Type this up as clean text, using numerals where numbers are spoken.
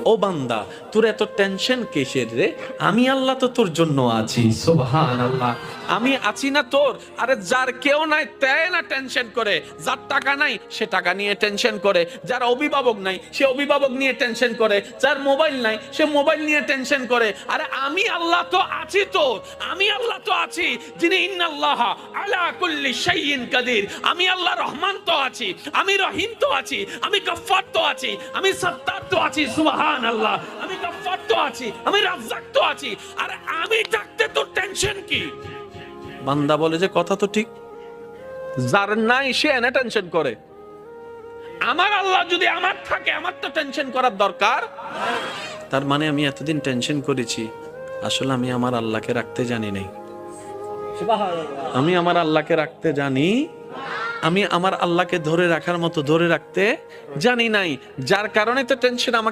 ও বান্দা, তোর এত টেনশন কিসের রে? আমি আল্লাহ তো তোর জন্য আছি। সুবহানাল্লাহ। আমি আছি না তোর? আরে যার কেউ নাই তাই না টেনশন করে, যার টাকা নাই সে টাকা নিয়ে টেনশন করে, যার অভিভাবক নাই সে অভিভাবক নিয়ে টেনশন করে, যার মোবাইল নাই সে মোবাইল নিয়ে টেনশন করে। আরে আমি আল্লাহ তো আছি তোর, আমি আল্লাহ তো আছি যিনি ইন্নাল্লাহ আলা কুল্লি শাইইন কাদির। আমি আল্লাহ রহমান তো আছি, আমি রহিম তো আছি, আমি গফফার তো আছি, আমি সত্তার তো আছি। সুবহানাল্লাহ। আমি গফফার তো আছি, আমি রাজ্জাক তো আছি। আরে আমি থাকতে তোর টেনশন কি? বান্দা বলে যে কথা তো ঠিক, যার নাই সে এনে টেনশন করে। আমার আল্লাহ যদি আমার থাকে, আমার তো টেনশন করার দরকার। তার মানে আমি এতদিন টেনশন করেছি, আসলে আমি আমার আল্লাহকে রাখতে জানি নাই। আমি আমার আল্লাহকে রাখতে জানি, আমি আমার আল্লাহকে ধরে রাখার মতো ধরে রাখতে জানি নাই, যার কারণে তো টেনশন আমাকে